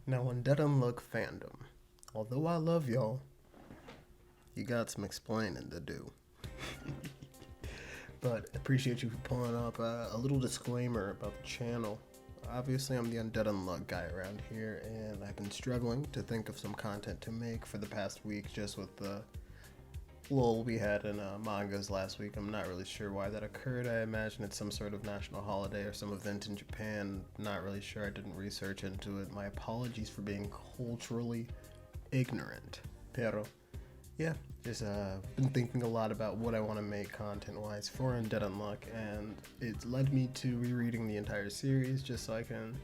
Now, Undead Unluck fandom. Although I love y'all, you got some explaining to do. But appreciate you for pulling up a little disclaimer about the channel. Obviously, I'm the Undead Unluck guy around here, and I've been struggling to think of some content to make for the past week just with the lull we had in mangas last week. I'm not really sure why that occurred. I imagine it's some sort of national holiday or some event in Japan. Not really sure. I didn't research into it. My apologies for being culturally ignorant. Pero, yeah, just been thinking a lot about what I want to make content-wise for Undead Unluck, and it led me to rereading the entire series just so I can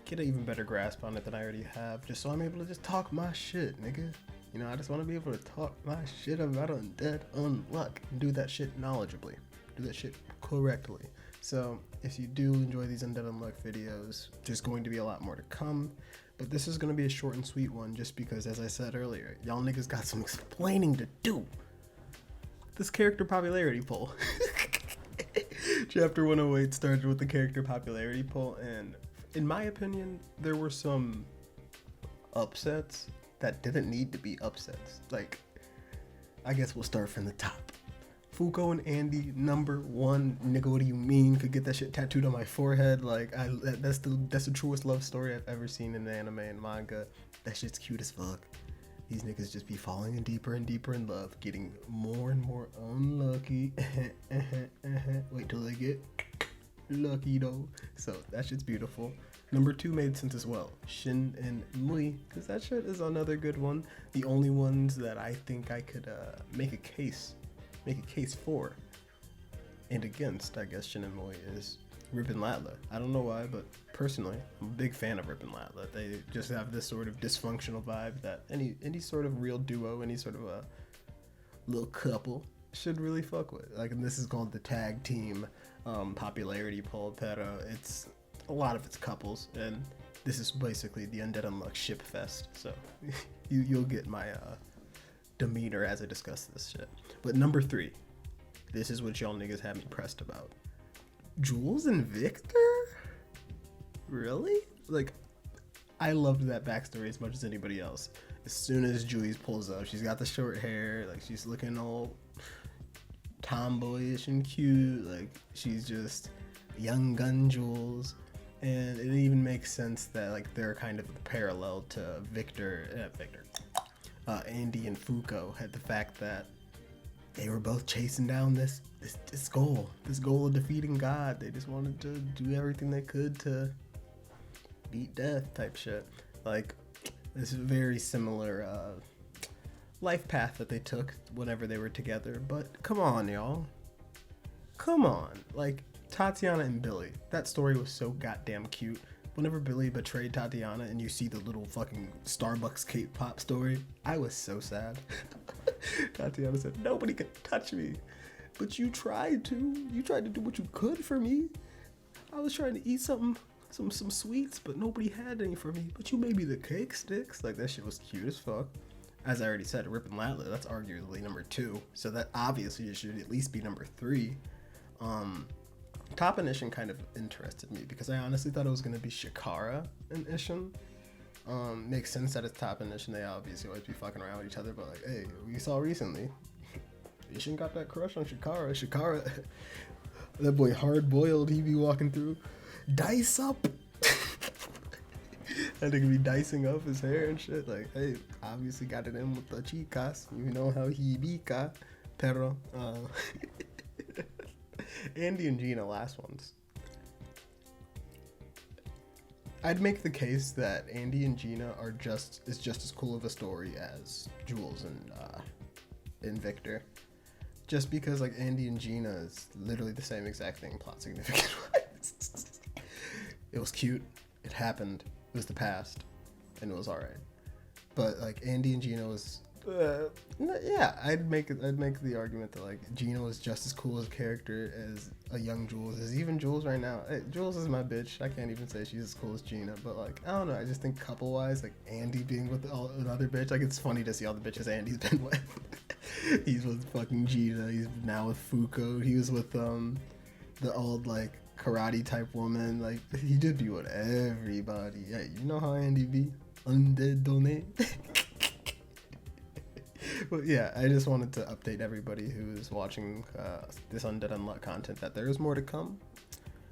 get an even better grasp on it than I already have, just so I'm able to just talk my shit, nigga. You know, I just want to be able to talk my shit about Undead Unluck and do that shit knowledgeably, do that shit correctly. So if you do enjoy these Undead Unluck videos, there's going to be a lot more to come, but this is going to be a short and sweet one just because, as I said earlier, y'all niggas got some explaining to do. This character popularity poll. Chapter 108 started with the character popularity poll, and in my opinion, there were some upsets that didn't need to be upsets. Like, I guess we'll start from the top. Fuko and Andy, #1. Nigga, what do you mean? Could get that shit tattooed on my forehead. Like, that's the truest love story I've ever seen in anime and manga. That shit's cute as fuck. These niggas just be falling in deeper and deeper in love, getting more and more unlucky. Wait till they get lucky though. So that shit's beautiful. #2 made sense as well. Shin and Mui, because that shit is another good one. The only ones that I think I could make a case for and against, I guess, Shin and Mui is Rip and Latla. I don't know why, but personally, I'm a big fan of Rip and Latla. They just have this sort of dysfunctional vibe that any sort of real duo, any sort of a little couple should really fuck with. Like, and this is called the tag team popularity poll, pero it's a lot of it's couples, and this is basically the Undead Unluck ship fest. So you'll get my demeanor as I discuss this shit. But #3, this is what y'all niggas have me pressed about. Jules and Victor? Really? Like, I loved that backstory as much as anybody else. As soon as Jules pulls up, she's got the short hair, like she's looking all tomboyish and cute, like she's just young gun Jules. And it even makes sense that like they're kind of parallel to Andy and Fuko had the fact that they were both chasing down this goal of defeating God. They just wanted to do everything they could to beat death type shit. Like, this very similar life path that they took whenever they were together. But come on, y'all. Come on. Like, Tatiana and Billy. That story was so goddamn cute. Whenever Billy betrayed Tatiana and you see the little fucking Starbucks K-pop story, I was so sad. Tatiana said, "Nobody could touch me. But you tried to. You tried to do what you could for me. I was trying to eat some sweets, but nobody had any for me. But you made me the cake sticks." Like, that shit was cute as fuck. As I already said, Rip and Latla, that's arguably #2. So that obviously it should at least be #3. Top and Ishin kind of interested me because I honestly thought it was going to be Shikara and Ishin. Makes sense that it's Top and Ishin. They obviously always be fucking around with each other, but like, hey, we saw recently, Ishin got that crush on Shikara. Shikara, that boy hard boiled, he be walking through, dice up. That nigga be dicing up his hair and shit. Like, hey, obviously got it in with the chicas. You know how he be, pero. Andy and Gina, last ones. I'd make the case that Andy and Gina is just as cool of a story as Jules and Victor. Just because like Andy and Gina is literally the same exact thing plot significant wise. It was cute, it happened, it was the past, and it was alright. But like Andy and Gina was yeah, I'd make the argument that like Gina was just as cool as a character as a young Jules is. Even Jules right now, hey, Jules is my bitch. I can't even say she's as cool as Gina, but like, I don't know, I just think couple wise, like Andy being with another bitch, like it's funny to see all the bitches Andy's been with. He's with fucking Gina, he's now with Fuko, he was with the old like karate type woman. Like, he did be with everybody. Yeah, you know how Andy be? Undead donate. But yeah, I just wanted to update everybody who is watching this Undead Unluck content that there is more to come.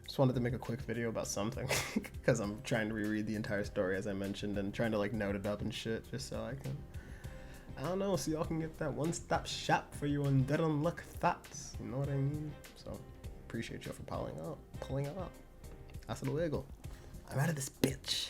Just wanted to make a quick video about something because I'm trying to reread the entire story as I mentioned and trying to like note it up and shit just so I can, I don't know, so y'all can get that one-stop shop for your Undead Unluck thoughts. You know what I mean? So appreciate y'all for pulling up. Hasta luego. I'm out of this bitch.